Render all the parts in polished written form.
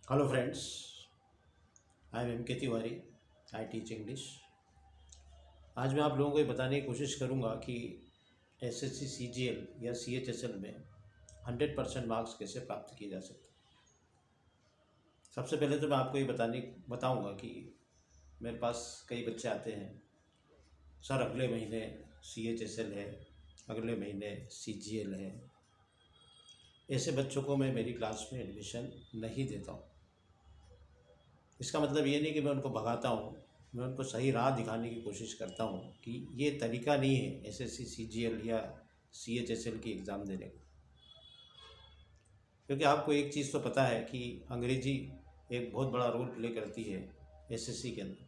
Hello friends, I am के Tiwari. I teach English. आज मैं आप लोगों को ये बताने की कोशिश करूंगा कि एसएससी सीजीएल या सीएचएसएल में 100% मार्क्स कैसे प्राप्त किए जा सकते हैं। सबसे पहले तो मैं आपको ये बताऊंगा कि मेरे पास कई बच्चे आते हैं, सर अगले महीने सीएचएसएल है, अगले महीने सीजीएल है। ऐसे बच्चों को मैं मेरी क्लास में एडमिशन नहीं देता हूँ। इसका मतलब ये नहीं कि मैं उनको भगाता हूँ, मैं उनको सही राह दिखाने की कोशिश करता हूँ कि ये तरीका नहीं है एसएससी सीजीएल या सीएचएसएल की एग्ज़ाम देने का। क्योंकि आपको एक चीज़ तो पता है कि अंग्रेजी एक बहुत बड़ा रोल प्ले करती है एसएससी के अंदर।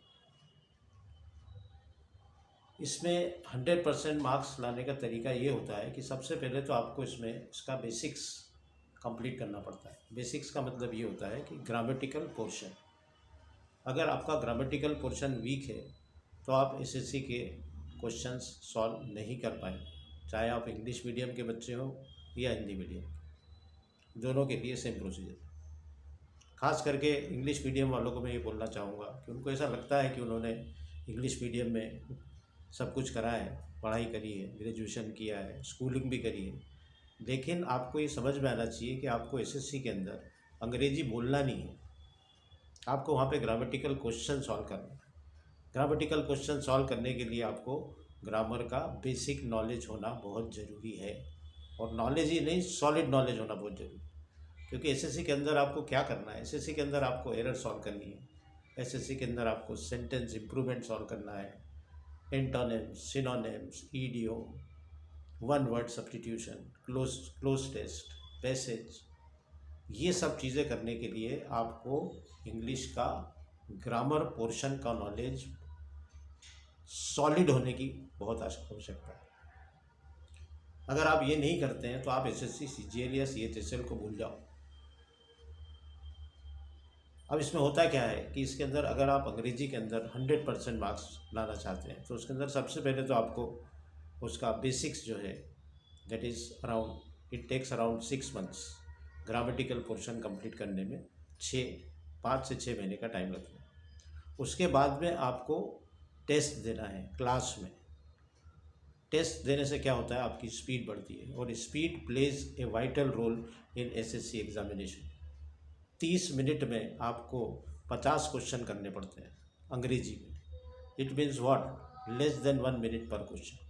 इसमें 100% मार्क्स लाने का तरीका ये होता है कि सबसे पहले तो आपको इसमें इसका बेसिक्स कंप्लीट करना पड़ता है। बेसिक्स का मतलब ये होता है कि ग्रामेटिकल पोर्शन। अगर आपका ग्रामेटिकल पोर्शन वीक है तो आप एसएससी के क्वेश्चंस सॉल्व नहीं कर पाएंगे, चाहे आप इंग्लिश मीडियम के बच्चे हो या हिंदी मीडियम, दोनों के लिए सेम प्रोसीजर। खास करके इंग्लिश मीडियम वालों को मैं ये बोलना चाहूँगा कि उनको ऐसा लगता है कि उन्होंने इंग्लिश मीडियम में सब कुछ करा है, पढ़ाई करी है, ग्रेजुएशन किया है, स्कूलिंग भी करी है, लेकिन आपको ये समझ में आना चाहिए कि आपको एसएससी के अंदर अंग्रेजी बोलना नहीं है, आपको वहाँ पे ग्रामेटिकल क्वेश्चन सॉल्व करना है। ग्रामेटिकल क्वेश्चन सॉल्व करने के लिए आपको ग्रामर का बेसिक नॉलेज होना बहुत ज़रूरी है, और नॉलेज ही नहीं, सॉलिड नॉलेज होना बहुत ज़रूरी है। क्योंकि एसएससी के अंदर आपको क्या करना है, एसएससी के अंदर आपको एरर सॉल्व करनी है, एसएससी के अंदर आपको सेंटेंस इम्प्रूवमेंट सॉल्व करना है, antonyms, synonyms, idiom, one word substitution, cloze test, passage, ये सब चीज़ें करने के लिए आपको इंग्लिश का ग्रामर पोर्शन का नॉलेज सॉलिड होने की बहुत आवश्यकता है। अगर आप ये नहीं करते हैं तो आप एसएससी सीजीएल या सीएचएसएल को भूल जाओ। अब इसमें होता क्या है कि इसके अंदर अगर आप अंग्रेजी के अंदर 100% मार्क्स लाना चाहते हैं तो उसके अंदर सबसे पहले तो आपको उसका बेसिक्स जो है, that is around, it takes around 6 months grammatical portion complete करने में 5 से 6 महीने का टाइम लगता है। उसके बाद में आपको टेस्ट देना है क्लास में। टेस्ट देने से क्या होता है, आपकी स्पीड बढ़ती है, और speed plays a vital role in SSC examination. 30 minute में आपको 50 क्वेश्चन करने पड़ते हैं अंग्रेजी में। It means what, less than 1 minute per question.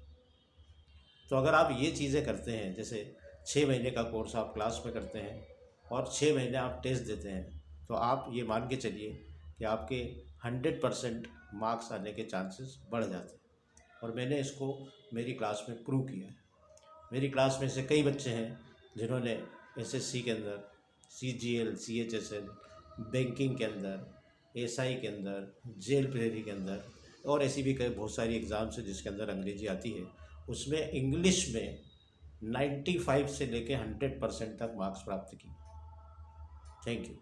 तो अगर आप ये चीज़ें करते हैं, जैसे 6 महीने का कोर्स आप क्लास में करते हैं और 6 महीने आप टेस्ट देते हैं, तो आप ये मान के चलिए कि आपके 100% मार्क्स आने के चांसेस बढ़ जाते हैं। और मैंने इसको मेरी क्लास में प्रूव किया है। मेरी क्लास में से कई बच्चे हैं जिन्होंने एसएससी के अंदर, सीजीएल, सीएचएसएल, बैंकिंग के अंदर, एसआई के अंदर, जेल प्रेरी के अंदर, और ऐसी भी कई बहुत सारी एग्ज़ाम्स है जिसके अंदर अंग्रेजी आती है, उसमें इंग्लिश में 95 से लेके 100% तक मार्क्स प्राप्त की। Thank you.